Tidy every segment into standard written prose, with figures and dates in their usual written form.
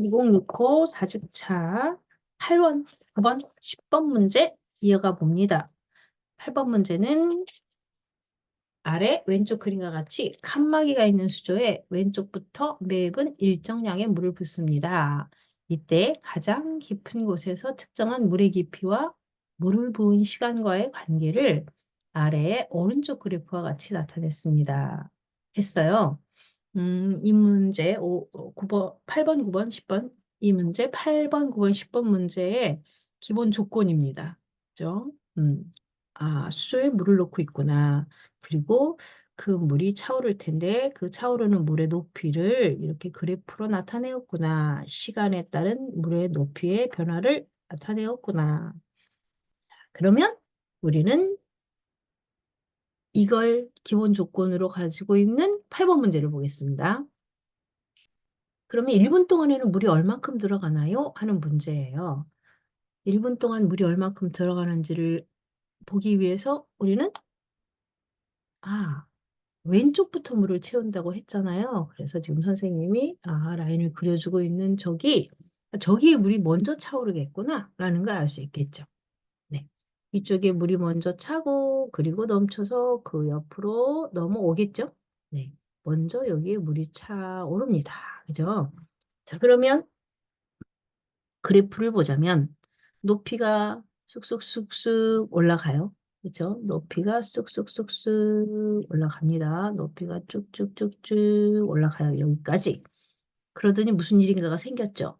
2065 4주차 8번, 9번, 10번 문제 이어가 봅니다. 8번 문제는 아래 왼쪽 그림과 같이 칸막이가 있는 수조에 왼쪽부터 매분 일정량의 물을 붓습니다. 이때 가장 깊은 곳에서 측정한 물의 깊이와 물을 부은 시간과의 관계를 아래의 오른쪽 그래프와 같이 나타냈습니다. 했어요. 이 문제 9번, 8번, 9번, 10번 이 문제 8번, 9번, 10번 문제의 기본 조건입니다. 그죠? 수조에 물을 넣고 있구나. 그리고 그 물이 차오를 텐데 그 차오르는 물의 높이를 이렇게 그래프로 나타내었구나. 시간에 따른 물의 높이의 변화를 나타내었구나. 그러면 우리는 이걸 기본 조건으로 가지고 있는 8번 문제를 보겠습니다. 그러면 1분 동안에는 물이 얼만큼 들어가나요? 하는 문제예요. 1분 동안 물이 얼만큼 들어가는지를 보기 위해서 우리는 아, 왼쪽부터 물을 채운다고 했잖아요. 그래서 지금 선생님이 라인을 그려주고 있는 저기에 물이 먼저 차오르겠구나 라는 걸 알 수 있겠죠. 네. 이쪽에 물이 먼저 차고 그리고 넘쳐서 그 옆으로 넘어오겠죠. 네. 먼저 여기에 물이 차오릅니다. 그죠? 자, 그러면 그래프를 보자면 높이가 쑥쑥쑥쑥 올라가요. 그렇죠? 높이가 쑥쑥쑥쑥 올라갑니다. 높이가 쭉쭉쭉쭉 올라가요. 여기까지. 그러더니 무슨 일인가가 생겼죠.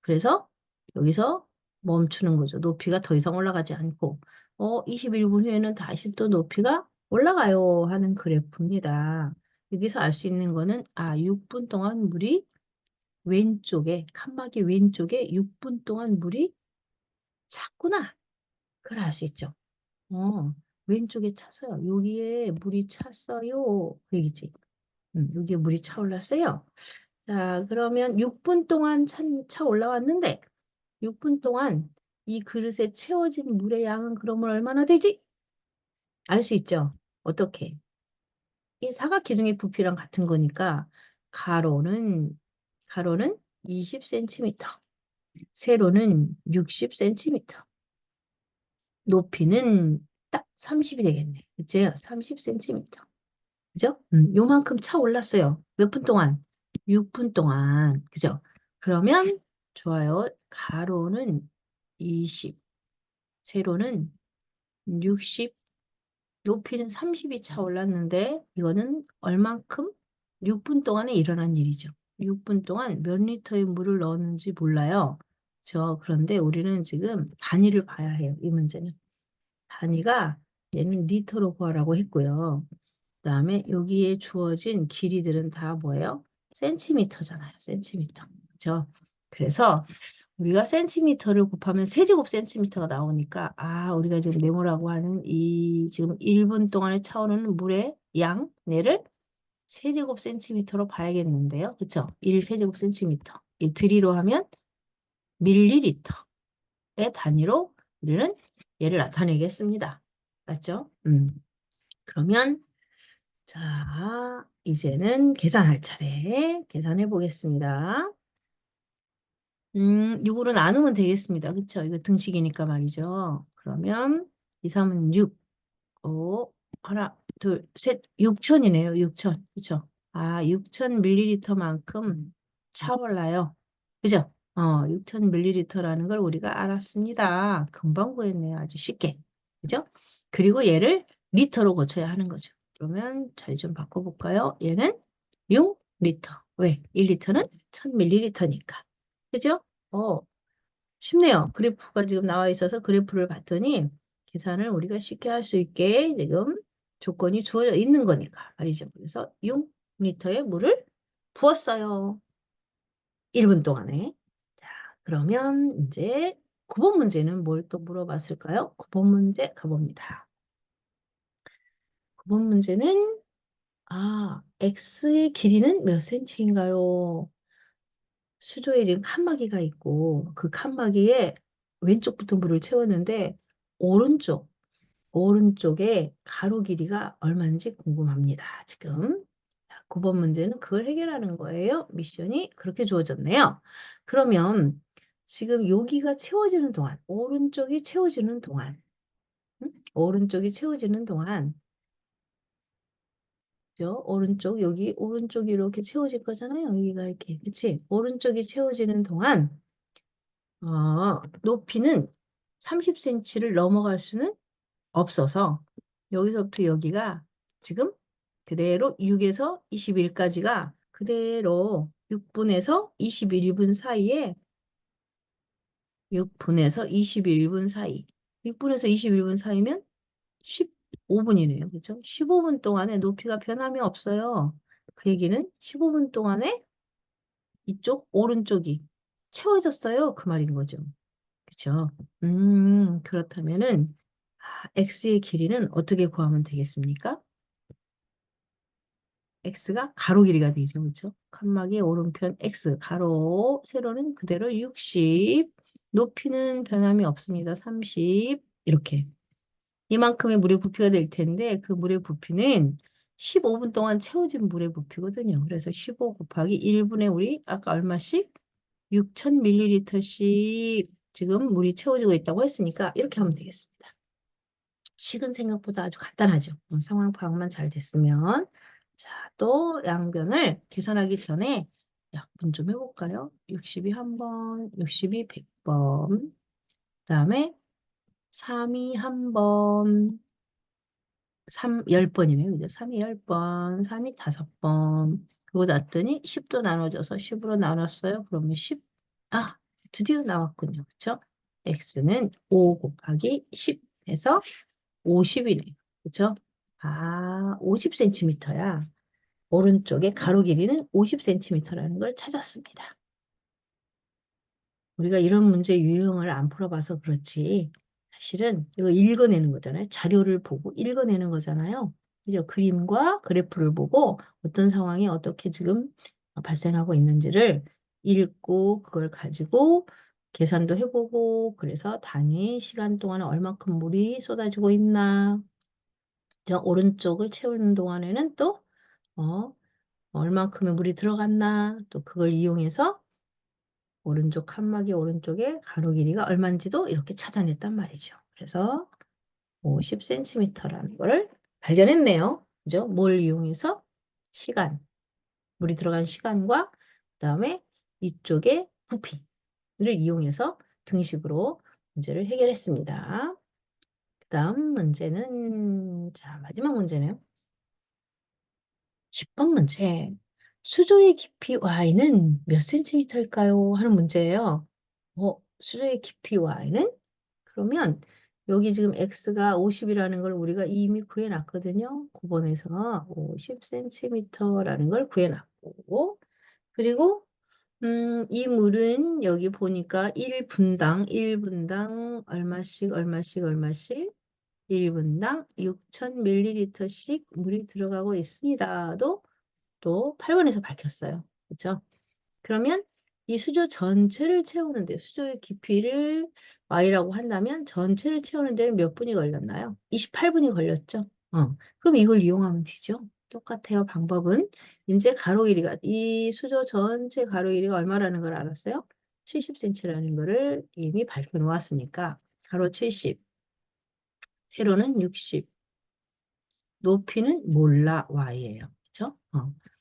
그래서 여기서 멈추는 거죠. 높이가 더 이상 올라가지 않고 21분 후에는 다시 또 높이가 올라가요 하는 그래프입니다. 여기서 알 수 있는 거는 6분 동안 물이 왼쪽에 칸막이 왼쪽에 6분 동안 물이 찼구나. 그걸 알 수 있죠. 왼쪽에 찼어요. 여기에 물이 찼어요. 그 얘기지. 여기에 물이 차올랐어요. 자, 그러면 6분 동안 차 올라왔는데 6분 동안 이 그릇에 채워진 물의 양은 그러면 얼마나 되지? 알 수 있죠. 어떻게? 이 사각기둥의 부피랑 같은 거니까 가로는 20cm, 세로는 60cm, 높이는 딱 30이 되겠네. 그치? 30cm. 그죠? 요만큼 차 올랐어요. 몇 분 동안? 6분 동안. 그죠? 그러면 좋아요. 가로는 20, 세로는 60, 높이는 30이 차 올랐는데 이거는 얼만큼? 6분 동안에 일어난 일이죠. 6분 동안 몇 리터의 물을 넣었는지 몰라요. 그런데 우리는 지금 단위를 봐야 해요. 이 문제는. 단위가 얘는 리터로 구하라고 했고요. 그다음에 여기에 주어진 길이들은 다 뭐예요? 센티미터잖아요. 센티미터. 그렇죠? 그래서 우리가 센티미터를 곱하면 세제곱 센티미터가 나오니까 우리가 지금 네모라고 하는 이 지금 1분 동안에 차오르는 물의 양, 얘를 세제곱 센티미터로 봐야겠는데요. 그렇죠? 1세제곱 센티미터. 이 드리로 하면 밀리리터의 단위로 우리는 얘를 나타내겠습니다. 맞죠? 그러면 자, 이제는 계산할 차례. 계산해 보겠습니다. 6으로 나누면 되겠습니다. 그쵸? 이거 등식이니까 말이죠. 그러면 2, 3은 6, 5, 하나, 둘, 셋, 6천이네요. 6천. 그쵸? 6,000ml만큼 차올라요. 그죠? 6,000ml라는 걸 우리가 알았습니다. 금방 구했네요. 아주 쉽게. 그죠? 그리고 얘를 리터로 고쳐야 하는 거죠. 그러면 자리 좀 바꿔볼까요? 얘는 6리터. 왜? 1리터는 1000ml니까. 그죠? 어, 쉽네요. 그래프가 지금 나와 있어서 그래프를 봤더니 계산을 우리가 쉽게 할 수 있게 지금 조건이 주어져 있는 거니까 말이죠. 그래서 6리터의 물을 부었어요. 1분 동안에. 자, 그러면 이제 9번 문제는 뭘 또 물어봤을까요? 9번 문제 가봅니다. 9번 문제는 X의 길이는 몇 cm인가요? 수조에 지금 칸막이가 있고 그 칸막이에 왼쪽부터 물을 채웠는데 오른쪽, 오른쪽에 가로 길이가 얼마인지 궁금합니다. 지금 9번 문제는 그걸 해결하는 거예요. 미션이 그렇게 주어졌네요. 그러면 지금 여기가 채워지는 동안, 오른쪽이 채워지는 동안, 오른쪽이 채워지는 동안, 그죠? 오른쪽, 여기 오른쪽이 이렇게 채워질 거잖아요. 여기가 이렇게. 그치? 오른쪽이 채워지는 동안, 높이는 30cm를 넘어갈 수는 없어서 여기서부터 여기가 지금 그대로 6에서 21까지가 그대로 6분에서 21분 사이에 6분에서 21분 사이 6분에서 21분 사이면 15분이네요. 그렇죠? 15분 동안에 높이가 변함이 없어요. 그 얘기는 15분 동안에 이쪽 오른쪽이 채워졌어요. 그 말인 거죠. 그렇죠? 그렇다면은 x의 길이는 어떻게 구하면 되겠습니까? x가 가로 길이가 되죠. 그렇죠? 칸막이 오른편 x, 가로, 세로는 그대로 60, 높이는 변함이 없습니다. 30, 이렇게. 이만큼의 물의 부피가 될 텐데 그 물의 부피는 15분 동안 채워진 물의 부피거든요. 그래서 15 곱하기 1분에 우리 아까 얼마씩? 6000ml씩 지금 물이 채워지고 있다고 했으니까 이렇게 하면 되겠습니다. 식은 생각보다 아주 간단하죠. 상황 파악만 잘 됐으면. 자, 또 양변을 계산하기 전에 약분 좀 해볼까요? 60이 한 번, 60이 100번, 그다음에 3이 한 번, 10번이네요. 그죠? 3이 10번, 3이 5번. 그거 났더니 10도 나눠져서 10으로 나눴어요. 그러면 10, 드디어 나왔군요. 그쵸? x는 5 곱하기 10 해서 50이네요. 그쵸? 50cm야. 오른쪽에 가로 길이는 50cm라는 걸 찾았습니다. 우리가 이런 문제 유형을 안 풀어봐서 그렇지. 사실은 이거 읽어내는 거잖아요. 자료를 보고 읽어내는 거잖아요. 그죠? 그림과 그래프를 보고 어떤 상황이 어떻게 지금 발생하고 있는지를 읽고 그걸 가지고 계산도 해보고 그래서 단위 시간 동안에 얼마큼 물이 쏟아지고 있나. 저 오른쪽을 채우는 동안에는 또 얼마큼의 물이 들어갔나. 또 그걸 이용해서 오른쪽 칸막이 오른쪽에 가로 길이가 얼마인지도 이렇게 찾아냈단 말이죠. 그래서 50cm라는 걸 발견했네요. 그죠? 뭘 이용해서? 시간. 물이 들어간 시간과 그다음에 이쪽에 부피를 이용해서 등식으로 문제를 해결했습니다. 그다음 문제는 자, 마지막 문제네요. 10번 문제. 수조의 깊이 y는 몇 센티미터일까요? 하는 문제예요. 수조의 깊이 y는? 그러면 여기 지금 x가 50이라는 걸 우리가 이미 구해놨거든요. 9번에서 50cm라는 걸 구해놨고 그리고 이 물은 여기 보니까 1분당 얼마씩 얼마씩 얼마씩 1분당 6000ml씩 물이 들어가고 있습니다도 또 8번에서 밝혔어요. 그렇죠? 그러면 이 수조 전체를 채우는데 수조의 깊이를 y라고 한다면 전체를 채우는 데는 몇 분이 걸렸나요? 28분이 걸렸죠. 그럼 이걸 이용하면 되죠. 똑같아요. 방법은 이제 가로 길이가 이 수조 전체 가로 길이가 얼마라는 걸 알았어요? 70cm라는 거를 이미 밝혀 놓았으니까 가로 70, 세로는 60, 높이는 몰라 y예요. 그렇죠?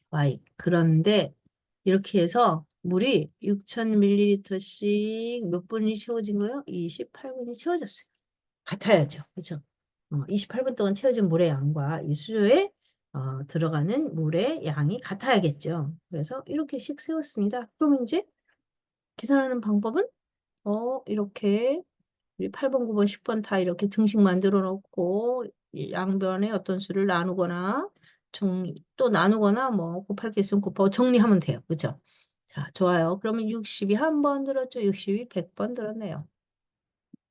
y. 그런데 이렇게 해서 물이 6000ml씩 몇 분이 채워진 거예요? 28분이 채워졌어요. 같아야죠. 그렇죠? 28분 동안 채워진 물의 양과 이 수조에 들어가는 물의 양이 같아야겠죠. 그래서 이렇게씩 세웠습니다. 그러면 이제 계산하는 방법은 이렇게 우리 8번, 9번, 10번 다 이렇게 등식 만들어 놓고 이 양변에 어떤 수를 나누거나 또 나누거나 뭐 곱할 게 있으면 곱하고 정리하면 돼요. 그죠? 자, 좋아요. 그러면 60이 한 번 들었죠. 60이 100번 들었네요.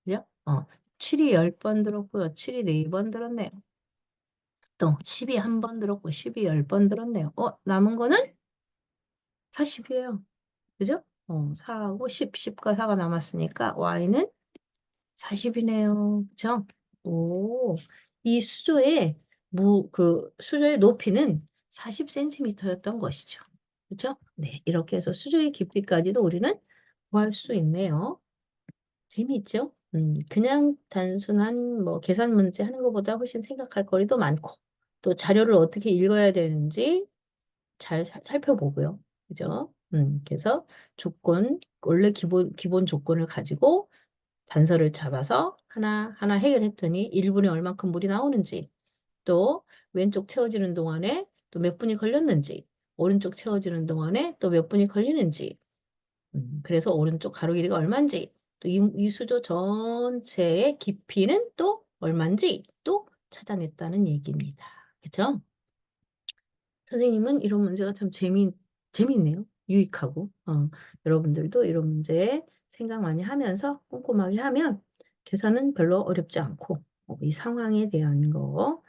그죠? 7이 10번 들었고요. 7이 4번 들었네요. 또 10이 한 번 들었고 10이 10번 들었네요. 남은 거는 40이에요. 그죠? 4하고 10, 10과 4가 남았으니까 y는 40이네요. 그쵸? 오, 이 수조의 수조의 높이는 40cm였던 것이죠. 그렇죠? 네, 이렇게 해서 수조의 깊이까지도 우리는 구할 수 있네요. 재미있죠? 그냥 단순한 뭐 계산 문제 하는 것보다 훨씬 생각할 거리도 많고, 또 자료를 어떻게 읽어야 되는지 잘 살펴보고요. 그죠? 그래서 조건, 원래 기본 조건을 가지고 단서를 잡아서 하나하나 해결했더니 1분에 얼만큼 물이 나오는지, 또 왼쪽 채워지는 동안에 또 몇 분이 걸렸는지, 오른쪽 채워지는 동안에 또 몇 분이 걸리는지, 그래서 오른쪽 가로 길이가 얼마인지, 또 이 수조 전체의 깊이는 또 얼마인지 또 찾아냈다는 얘기입니다. 그쵸? 선생님은 이런 문제가 참 재미있네요. 유익하고. 여러분들도 이런 문제 생각 많이 하면서 꼼꼼하게 하면 계산은 별로 어렵지 않고, 이 상황에 대한 거,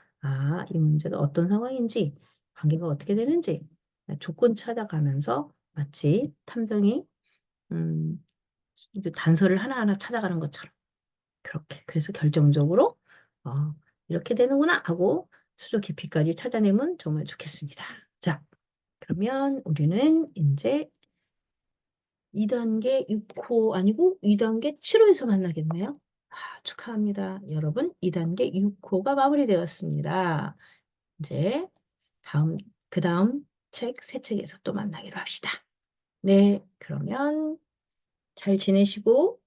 이 문제가 어떤 상황인지, 관계가 어떻게 되는지, 조건 찾아가면서 마치 탐정이, 음, 이 단서를 하나하나 찾아가는 것처럼 그렇게. 그래서 결정적으로, 어, 이렇게 되는구나 하고 수조 깊이까지 찾아내면 정말 좋겠습니다. 자, 그러면 우리는 이제 2단계 6호 아니고 2단계 7호에서 만나겠네요. 축하합니다. 여러분, 2단계 6호가 마무리되었습니다. 이제 그 다음 새 책에서 또 만나기로 합시다. 네, 그러면 잘 지내시고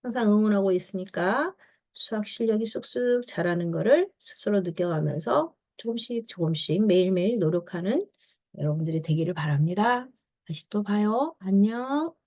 항상 응원하고 있으니까 수학 실력이 쑥쑥 자라는 거를 스스로 느껴가면서 조금씩 조금씩 매일매일 노력하는 여러분들이 되기를 바랍니다. 다시 또 봐요. 안녕.